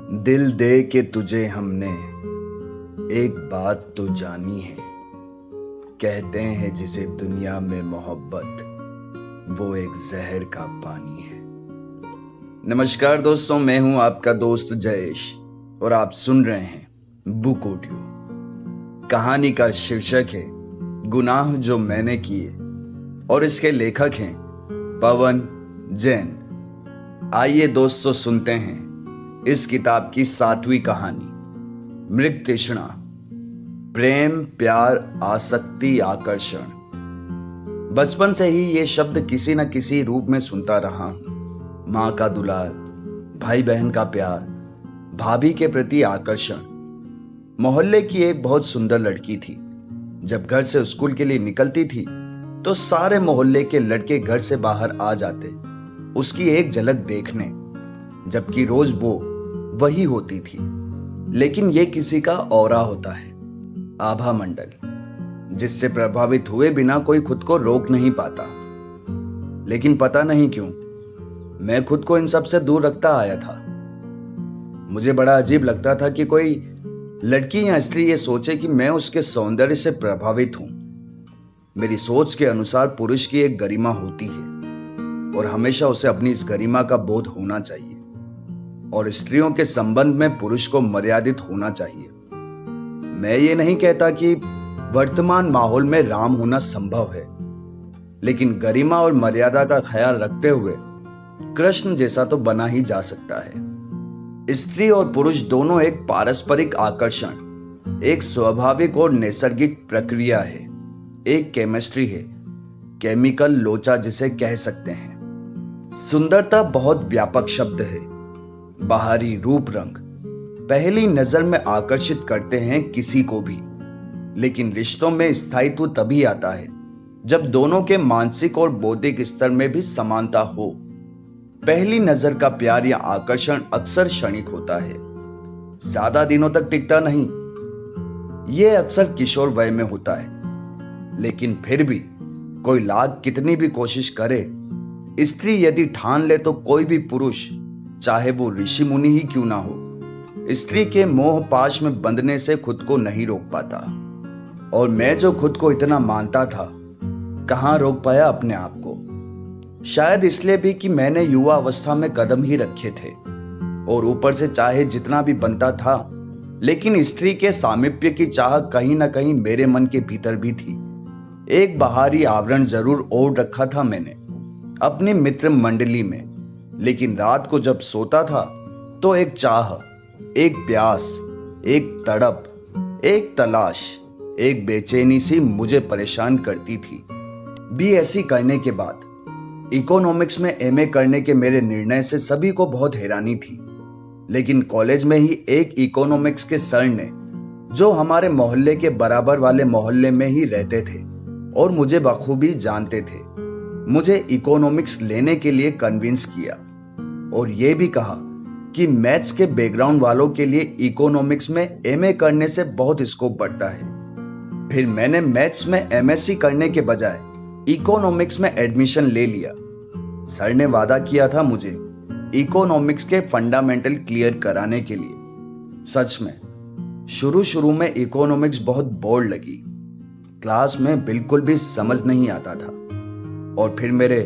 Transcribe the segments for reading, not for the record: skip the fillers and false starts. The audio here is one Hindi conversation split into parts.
दिल दे के तुझे हमने एक बात तो जानी है। कहते हैं जिसे दुनिया में मोहब्बत, वो एक जहर का पानी है। नमस्कार दोस्तों, मैं हूं आपका दोस्त जयेश और आप सुन रहे हैं बुक ऑडियो। कहानी का शीर्षक है गुनाह जो मैंने किए और इसके लेखक हैं पवन जैन। आइए दोस्तों सुनते हैं इस किताब की 7वीं कहानी, मृग तृष्णा। प्रेम, प्यार, आसक्ति, आकर्षण। बचपन से ही ये शब्द किसी न किसी रूप में सुनता रहा हूं। माँ का दुलार, भाई बहन का प्यार, भाभी के प्रति आकर्षण। मोहल्ले की एक बहुत सुंदर लड़की थी। जब घर से स्कूल के लिए निकलती थी तो सारे मोहल्ले के लड़के घर से बाहर आ जाते उसकी एक झलक देखने, जबकि रोज वो वही होती थी। लेकिन ये किसी का औरा होता है, आभा मंडल, जिससे प्रभावित हुए बिना कोई खुद को रोक नहीं पाता। लेकिन पता नहीं क्यों मैं खुद को इन सब से दूर रखता आया था। मुझे बड़ा अजीब लगता था कि कोई लड़की या स्त्री ये सोचे कि मैं उसके सौंदर्य से प्रभावित हूं। मेरी सोच के अनुसार पुरुष की एक गरिमा होती है और हमेशा उसे अपनी इस गरिमा का बोध होना चाहिए, और स्त्रियों के संबंध में पुरुष को मर्यादित होना चाहिए। मैं ये नहीं कहता कि वर्तमान माहौल में राम होना संभव है, लेकिन गरिमा और मर्यादा का ख्याल रखते हुए कृष्ण जैसा तो बना ही जा सकता है। स्त्री और पुरुष दोनों एक पारस्परिक आकर्षण, एक स्वाभाविक और नैसर्गिक प्रक्रिया है, एक केमिस्ट्री है, केमिकल लोचा जिसे कह सकते हैं। सुंदरता बहुत व्यापक शब्द है। बाहरी रूप रंग पहली नजर में आकर्षित करते हैं किसी को भी, लेकिन रिश्तों में स्थायित्व तभी आता है जब दोनों के मानसिक और बौद्धिक स्तर में भी समानता हो। पहली नजर का प्यार या आकर्षण अक्सर क्षणिक होता है, ज्यादा दिनों तक टिकता नहीं। यह अक्सर किशोर वय में होता है, लेकिन फिर भी कोई लाख कितनी भी कोशिश करे, स्त्री यदि ठान ले तो कोई भी पुरुष, चाहे वो ऋषि मुनि ही क्यों ना हो, स्त्री के मोह पाश में बंधने से खुद को नहीं रोक पाता। और मैं जो खुद को इतना मानता था, कहां रोक पाया अपने आप को। शायद इसलिए भी कि मैंने युवा अवस्था में कदम ही रखे थे, और ऊपर से चाहे जितना भी बनता था, लेकिन स्त्री के सामीप्य की चाह कहीं ना कहीं मेरे मन के भीतर भी थी। एक बाहरी आवरण जरूर ओढ़ रखा था मैंने अपनी मित्र मंडली में, लेकिन रात को जब सोता था तो एक चाह, एक प्यास, एक तड़प, एक तलाश, एक बेचैनी सी मुझे परेशान करती थी। बीएससी करने के बाद इकोनॉमिक्स में एमए करने के मेरे निर्णय से सभी को बहुत हैरानी थी, लेकिन कॉलेज में ही एक इकोनॉमिक्स के सर ने, जो हमारे मोहल्ले के बराबर वाले मोहल्ले में ही रहते थे और मुझे बखूबी जानते थे, मुझे इकोनॉमिक्स लेने के लिए कन्विंस किया और यह भी कहा कि मैथ्स के बैकग्राउंड वालों के लिए इकोनॉमिक्स में एमए करने से बहुत स्कोप बढ़ता है। फिर मैंने मैथ्स में एमएससी करने के बजाय इकोनॉमिक्स में एडमिशन ले लिया। सर ने वादा किया था मुझे इकोनॉमिक्स के फंडामेंटल क्लियर कराने के लिए। सच में शुरू शुरू में इकोनॉमिक्स बहुत बोर लगी, क्लास में बिल्कुल भी समझ नहीं आता था, और फिर मेरे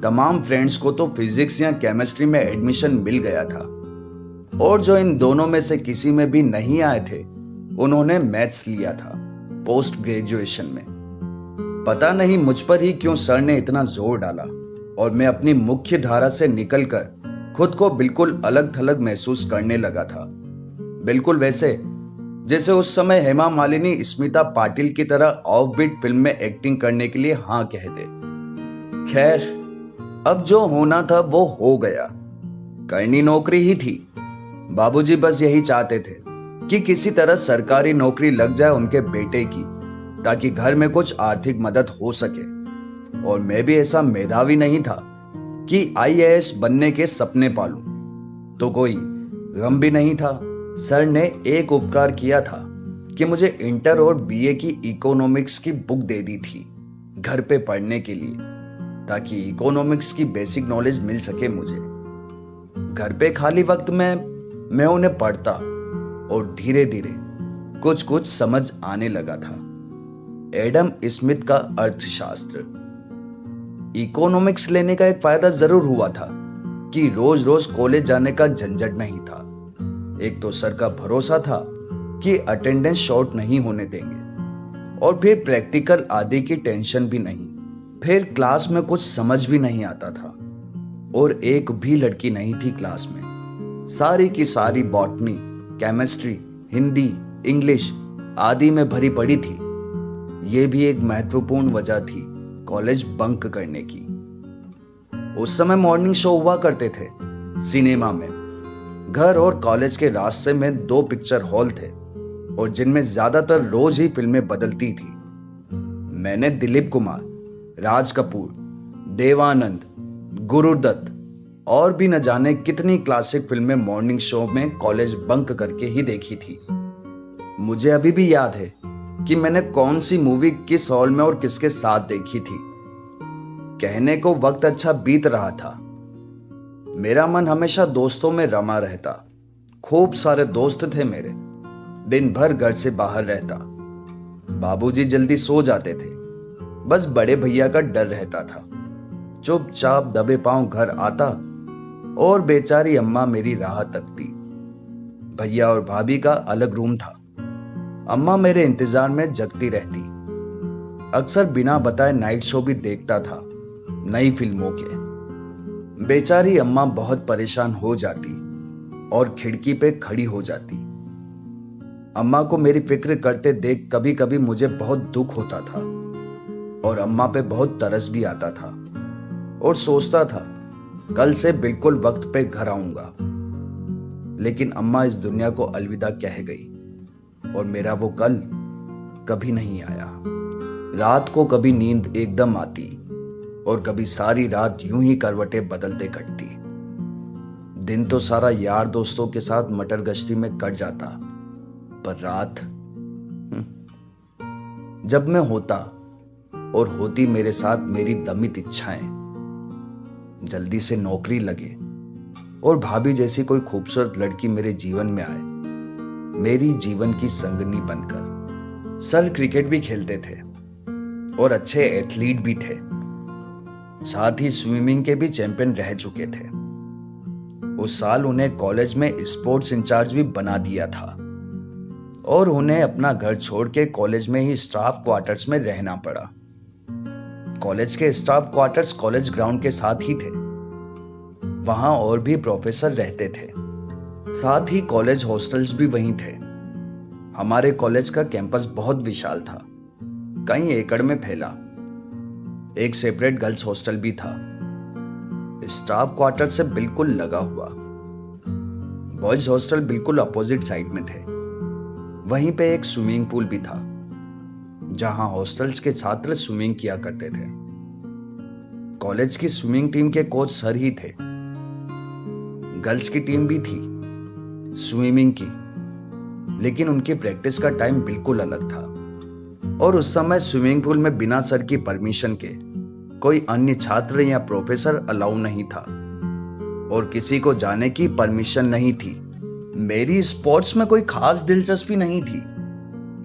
तमाम फ्रेंड्स को तो फिजिक्स या केमिस्ट्री में एडमिशन मिल गया था, और जो इन दोनों में से किसी में भी नहीं आए थे उन्होंने मैथ्स लिया था पोस्ट ग्रेजुएशन में। पता नहीं मुझ पर ही क्यों सर ने इतना जोर डाला, और मैं अपनी मुख्य धारा से निकलकर खुद को बिल्कुल अलग थलग महसूस करने लगा था। बिल्कुल वैसे जैसे उस समय हेमा मालिनी स्मिता पाटिल की तरह ऑफबीट फिल्म में एक्टिंग करने के लिए हाँ कह दे। खैर, अब जो होना था वो हो गया। करनी नौकरी ही थी। बाबूजी बस यही चाहते थे कि किसी तरह सरकारी नौकरी लग जाए उनके बेटे की, ताकि घर में कुछ आर्थिक मदद हो सके। और मैं भी ऐसा मेधावी नहीं था कि आईएएस बनने के सपने पालूं, तो कोई गम भी नहीं था। सर ने एक उपकार किया था कि मुझे इंटर और बीए की इकोनॉमिक्स की बुक दे दी थी घर पे पढ़ने के लिए, ताकि इकोनॉमिक्स की बेसिक नॉलेज मिल सके मुझे। घर पे खाली वक्त में मैं उन्हें पढ़ता और धीरे धीरे कुछ कुछ समझ आने लगा था। एडम स्मिथ का अर्थशास्त्र। इकोनॉमिक्स लेने का एक फायदा जरूर हुआ था कि रोज रोज कॉलेज जाने का झंझट नहीं था। एक तो सर का भरोसा था कि अटेंडेंस शॉर्ट नहीं होने देंगे, और फिर प्रैक्टिकल आदि की टेंशन भी नहीं। फिर क्लास में कुछ समझ भी नहीं आता था और एक भी लड़की नहीं थी क्लास में। सारी की सारी बॉटनी, केमिस्ट्री, हिंदी, इंग्लिश आदि में भरी पड़ी थी। यह भी एक महत्वपूर्ण वजह थी कॉलेज बंक करने की। उस समय मॉर्निंग शो हुआ करते थे सिनेमा में। घर और कॉलेज के रास्ते में 2 पिक्चर हॉल थे और जिनमें ज्यादातर रोज ही फिल्में बदलती थी। मैंने दिलीप कुमार, राज कपूर, देवानंद, गुरुदत्त और भी न जाने कितनी क्लासिक फिल्में मॉर्निंग शो में कॉलेज बंक करके ही देखी थी। मुझे अभी भी याद है कि मैंने कौन सी मूवी किस हॉल में और किसके साथ देखी थी। कहने को वक्त अच्छा बीत रहा था। मेरा मन हमेशा दोस्तों में रमा रहता। खूब सारे दोस्त थे मेरे। दिन भर घर से बाहर रहता। बाबूजी जल्दी सो जाते थे। बस बड़े भैया का डर रहता था। चुपचाप दबे पांव घर आता और बेचारी अम्मा मेरी राह तकती। भैया और भाभी का अलग रूम था। अम्मा मेरे इंतजार में जगती रहती। अक्सर बिना बताए नाइट शो भी देखता था नई फिल्मों के। बेचारी अम्मा बहुत परेशान हो जाती और खिड़की पे खड़ी हो जाती। अम्मा को मेरी फिक्र करते देख कभी कभी मुझे बहुत दुख होता था और अम्मा पे बहुत तरस भी आता था और सोचता था कल से बिल्कुल वक्त पे घर आऊंगा। लेकिन अम्मा इस दुनिया को अलविदा कह गई और मेरा वो कल कभी नहीं आया। रात को कभी नींद एकदम आती और कभी सारी रात यूं ही करवटें बदलते कटती। दिन तो सारा यार दोस्तों के साथ मटर गश्ती में कट जाता, पर रात जब मैं होता और होती मेरे साथ मेरी दमित इच्छाएं, जल्दी से नौकरी लगे और भाभी जैसी कोई खूबसूरत लड़की मेरे जीवन में आए, मेरी जीवन की संगनी बनकर। सर क्रिकेट भी खेलते थे और अच्छे एथलीट भी थे। साथ ही स्विमिंग के भी चैंपियन रह चुके थे। उस साल उन्हें कॉलेज में स्पोर्ट्स इंचार्ज भी बना दिया था और उन्हें अपना घर छोड़ के कॉलेज में ही स्टाफ क्वार्टर्स में रहना पड़ा। कॉलेज के स्टाफ क्वार्टर्स कॉलेज ग्राउंड के साथ ही थे। वहां और भी प्रोफेसर रहते थे। साथ ही कॉलेज हॉस्टल्स भी वहीं थे। हमारे कॉलेज का कैंपस बहुत विशाल था, कई एकड़ में फैला। एक सेपरेट गर्ल्स हॉस्टल भी था, स्टाफ क्वार्टर से बिल्कुल लगा हुआ। बॉयज हॉस्टल बिल्कुल अपोजिट साइड में थे। वहीं पे एक स्विमिंग पूल भी था, जहां हॉस्टल्स के छात्र स्विमिंग किया करते थे। कॉलेज की स्विमिंग टीम के कोच सर ही थे। गर्ल्स की टीम भी थी स्विमिंग की, लेकिन उनकी प्रैक्टिस का टाइम बिल्कुल अलग था और उस समय स्विमिंग पूल में बिना सर की परमिशन के कोई अन्य छात्र या प्रोफेसर अलाउ नहीं था और किसी को जाने की परमिशन नहीं थी। मेरी स्पोर्ट्स में कोई खास दिलचस्पी नहीं थी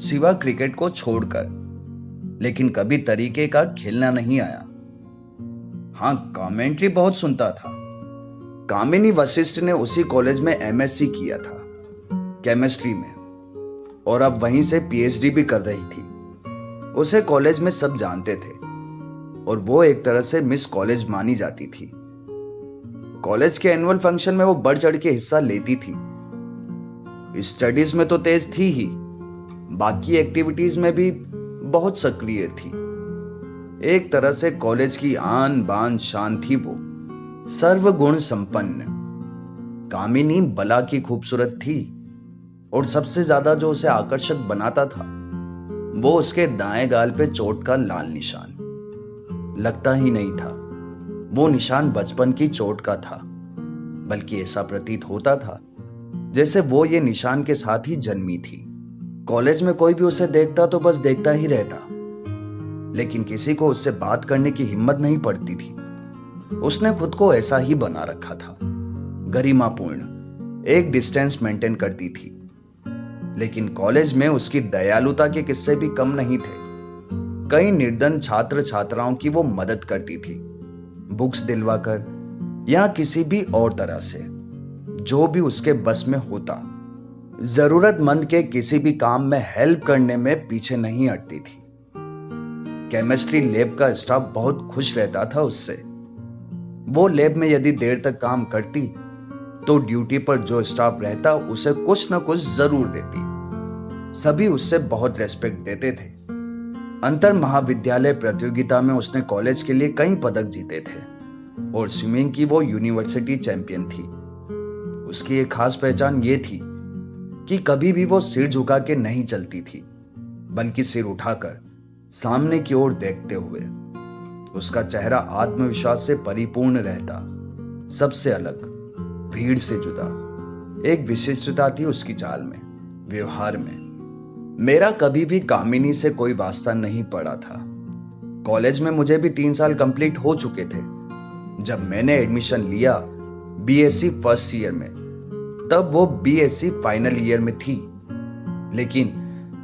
सिवा क्रिकेट को छोड़कर, लेकिन कभी तरीके का खेलना नहीं आया। हाँ, कमेंट्री बहुत सुनता था। कामिनी वशिष्ठ ने उसी कॉलेज में एमएससी किया था केमिस्ट्री में और अब वहीं से पीएचडी भी कर रही थी। उसे कॉलेज में सब जानते थे और वो एक तरह से मिस कॉलेज मानी जाती थी। कॉलेज के एनुअल फंक्शन में वो बढ़ चढ़ के हिस्सा लेती थी। स्टडीज में तो तेज थी ही, बाकी एक्टिविटीज में भी बहुत सक्रिय थी। एक तरह से कॉलेज की आन बान शान थी वो, सर्वगुण संपन्न। कामिनी बला की खूबसूरत थी और सबसे ज्यादा जो उसे आकर्षक बनाता था वो उसके दाएं गाल पे चोट का लाल निशान। लगता ही नहीं था वो निशान बचपन की चोट का था, बल्कि ऐसा प्रतीत होता था जैसे वो ये निशान के साथ ही जन्मी थी। कॉलेज में कोई भी उसे देखता तो बस देखता ही रहता, लेकिन किसी को उससे बात करने की हिम्मत नहीं पड़ती थी। उसने खुद को ऐसा ही बना रखा था, गरिमापूर्ण, एक डिस्टेंस मेंटेन करती थी। लेकिन कॉलेज में उसकी दयालुता के किस्से भी कम नहीं थे। कई निर्धन छात्र छात्राओं की वो मदद करती थी, बुक्स दिलवाकर या किसी भी और तरह से, जो भी उसके बस में होता। जरूरतमंद के किसी भी काम में हेल्प करने में पीछे नहीं हटती थी। केमिस्ट्री लैब का स्टाफ बहुत खुश रहता था उससे। वो लैब में यदि देर तक काम करती तो ड्यूटी पर जो स्टाफ रहता उसे कुछ न कुछ जरूर देती। सभी उससे बहुत रेस्पेक्ट देते थे। अंतर महाविद्यालय प्रतियोगिता में उसने कॉलेज के लिए कई पदक जीते थे और स्विमिंग की वो यूनिवर्सिटी चैंपियन थी। उसकी एक खास पहचान ये थी कि कभी भी वो सिर झुका के नहीं चलती थी, बल्कि सिर उठाकर सामने की ओर देखते हुए। उसका चेहरा आत्मविश्वास से परिपूर्ण रहता, सबसे अलग, भीड़ से जुदा। एक विशिष्टता थी उसकी चाल में, व्यवहार में। मेरा कभी भी कामिनी से कोई वास्ता नहीं पड़ा था। कॉलेज में मुझे भी 3 साल कंप्लीट हो चुके थे जब मैंने एडमिशन लिया बीएससी फर्स्ट ईयर में। तब वो बीएससी फाइनल ईयर में थी। लेकिन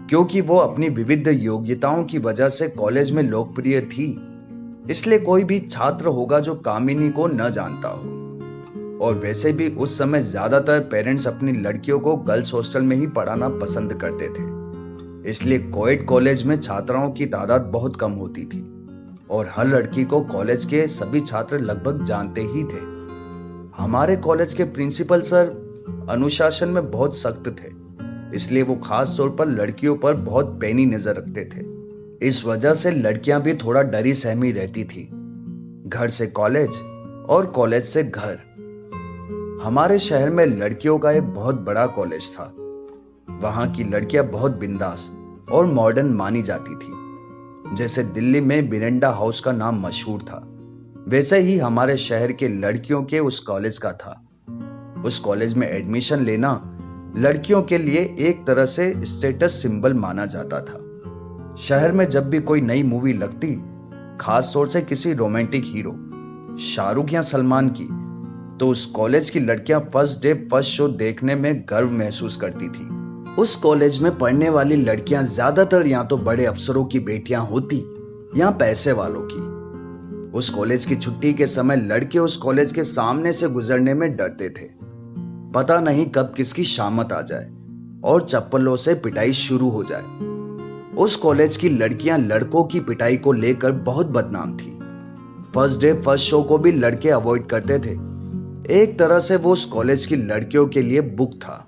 क्योंकि वो अपनी विविध योग्यताओं की वजह से कॉलेज में लोकप्रिय थी, इसलिए कोई भी छात्र होगा जो कामिनी को न जानता हो। और वैसे भी उस समय ज्यादातर पेरेंट्स अपनी लड़कियों को गर्ल्स हॉस्टल में ही पढ़ाना पसंद करते थे, इसलिए कोएड कॉलेज में छात्राओं की तादाद बहुत कम होती थी और हर लड़की को कॉलेज के सभी छात्र लगभग जानते ही थे। हमारे कॉलेज के प्रिंसिपल सर अनुशासन में बहुत सख्त थे, इसलिए वो खास तौर पर लड़कियों पर बहुत पैनी नजर रखते थे। इस वजह से लड़कियां भी थोड़ा डरी सहमी रहती थी। घर से कॉलेज और कॉलेज से घर। हमारे शहर में लड़कियों का एक बहुत बड़ा कॉलेज था। वहां की लड़कियां बहुत बिंदास और मॉडर्न मानी जाती थी। जैसे दिल्ली में बिरेंडा हाउस का नाम मशहूर था, वैसे ही हमारे शहर के लड़कियों के उस कॉलेज का था। उस कॉलेज में एडमिशन लेना लड़कियों के लिए एक तरह से स्टेटस सिंबल माना जाता था। शहर में जब भी कोई नई मूवी लगती, खास तौर से किसी रोमांटिक हीरो शाहरुख या सलमान की, तो उस कॉलेज की लड़कियां फर्स्ट डे फर्स्ट शो देखने में गर्व महसूस करती थी। उस कॉलेज में पढ़ने वाली लड़कियां ज्यादातर या तो बड़े अफसरों की बेटियां होती या पैसे वालों की। उस कॉलेज की छुट्टी के समय लड़के उस कॉलेज के सामने से गुजरने में डरते थे। पता नहीं कब किसकी शामत आ जाए और चप्पलों से पिटाई शुरू हो जाए। उस कॉलेज की लड़कियां लड़कों की पिटाई को लेकर बहुत बदनाम थी। फर्स्ट डे फर्स्ट शो को भी लड़के अवॉइड करते थे। एक तरह से वो उस कॉलेज की लड़कियों के लिए बुक था।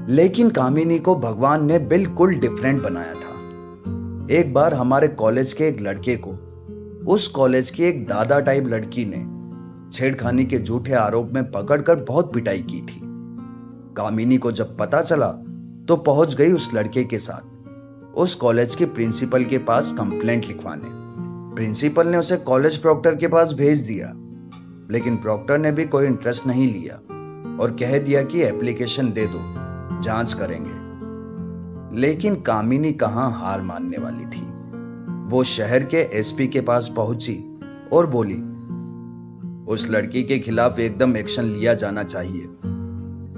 लेकिन कामिनी को भगवान ने बिल्कुल डिफरेंट बनाया था। एक बार हमारे कॉलेज के एक लड़के को उस कॉलेज की एक दादा टाइप लड़की ने छेड़खानी के झूठे आरोप में पकड़कर बहुत पिटाई की थी। कामिनी को जब पता चला तो पहुंच गई उस लड़के के साथ उस कॉलेज के प्रिंसिपल के पास कंप्लेंट लिखवाने। प्रिंसिपल ने उसे कॉलेज प्रॉक्टर के पास भेज दिया, लेकिन प्रॉक्टर ने भी कोई इंटरेस्ट नहीं लिया और कह दिया कि एप्लीकेशन दे दो, जांच करेंगे। लेकिन कामिनी कहां हार मानने वाली थी। वो शहर के एसपी के पास पहुंची और बोली, उस लड़की के खिलाफ एकदम एक्शन लिया जाना चाहिए,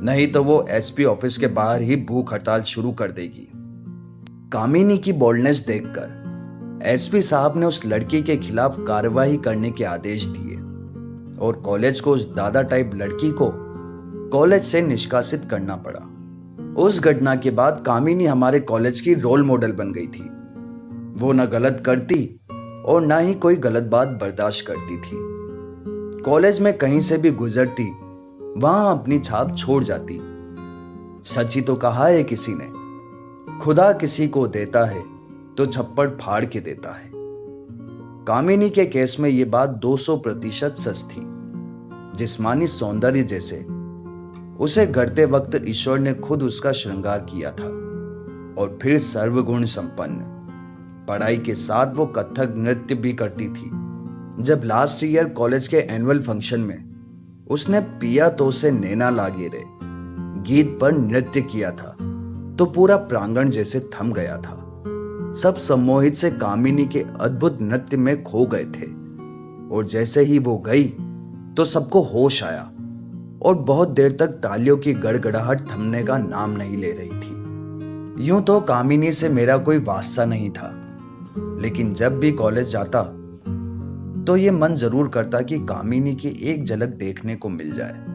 नहीं तो वो एसपी ऑफिस के बाहर ही भूख हड़ताल शुरू कर देगी। कामिनी की बोल्डनेस देखकर एसपी साहब ने उस लड़की के खिलाफ कार्रवाई करने के आदेश दिए और कॉलेज को उस दादा टाइप लड़की को कॉलेज से निष्कासित करना पड़ा। उस घटना के बाद कामिनी हमारे कॉलेज की रोल मॉडल बन गई थी। वो न गलत करती और ना ही कोई गलत बात बर्दाश्त करती थी। कॉलेज में कहीं से भी गुजरती, वहां अपनी छाप छोड़ जाती। सच ही तो कहा है किसी ने, खुदा किसी को देता है तो छप्पड़ फाड़ के देता है। कामिनी के केस में यह बात 200% सच थी। जिस्मानी सौंदर्य जैसे उसे गढ़ते वक्त ईश्वर ने खुद उसका श्रृंगार किया था और फिर सर्वगुण संपन्न। पढ़ाई के साथ वो कथक नृत्य भी करती थी। जब लास्ट ईयर कॉलेज के एनुअल फंक्शन में उसने पिया तो से नैना लागे रे गीत पर नृत्य किया था तो पूरा प्रांगण जैसे थम गया था। सब सम्मोहित से कामिनी के अद्भुत नृत्य में खो गए थे और जैसे ही वो गई तो सबको होश आया। और बहुत देर तक तालियों की गड़गड़ाहट थमने का नाम नहीं ले रही थी। यूं तो कामिनी से मेरा कोई वास्ता नहीं था, लेकिन जब भी कॉलेज जाता तो ये मन जरूर करता कि कामिनी की एक झलक देखने को मिल जाए।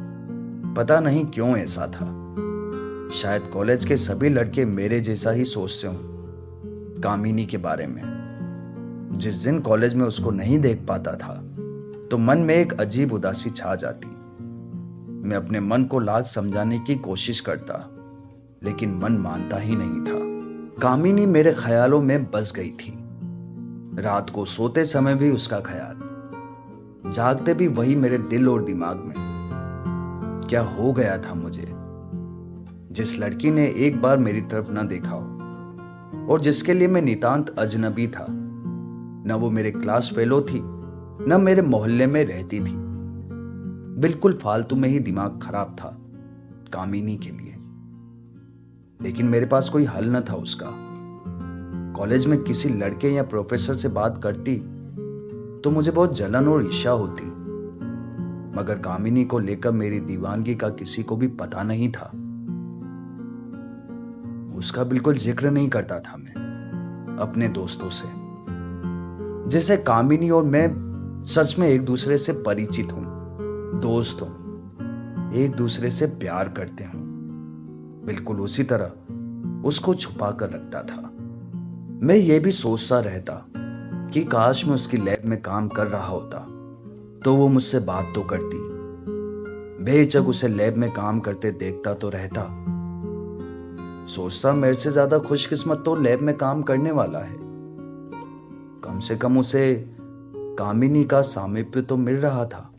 पता नहीं क्यों ऐसा था। शायद कॉलेज के सभी लड़के मेरे जैसा ही सोचते हों कामिनी के बारे में। जिस दिन कॉलेज में उसको नहीं देख पाता था तो मन में एक अजीब उदासी छा जाती। मैं अपने मन को लाख समझाने की कोशिश करता, लेकिन मन मानता ही नहीं था। कामिनी मेरे ख्यालों में बस गई थी। रात को सोते समय भी उसका ख्याल, जागते भी वही मेरे दिल और दिमाग में। क्या हो गया था मुझे? जिस लड़की ने एक बार मेरी तरफ न देखा हो और जिसके लिए मैं नितांत अजनबी था, न वो मेरे क्लास फेलो थी, न मेरे मोहल्ले में रहती थी। बिल्कुल फालतू में ही दिमाग खराब था कामिनी के लिए। लेकिन मेरे पास कोई हल न था उसका। कॉलेज में किसी लड़के या प्रोफेसर से बात करती तो मुझे बहुत जलन और ईर्ष्या होती, मगर कामिनी को लेकर मेरी दीवानगी का किसी को भी पता नहीं था। उसका बिल्कुल जिक्र नहीं करता था मैं अपने दोस्तों से, जैसे कामिनी और मैं सच में एक दूसरे से परिचित हूं, दोस्त हूं, एक दूसरे से प्यार करते हूं। बिल्कुल उसी तरह उसको छुपा कर रखता था। मैं ये भी सोचता रहता कि काश मैं उसकी लैब में काम कर रहा होता तो वो मुझसे बात तो करती। बेहिचक उसे लैब में काम करते देखता तो रहता। सोचता मेरे से ज्यादा खुशकिस्मत तो लैब में काम करने वाला है। कम से कम उसे कामिनी का सामीप्य तो मिल रहा था।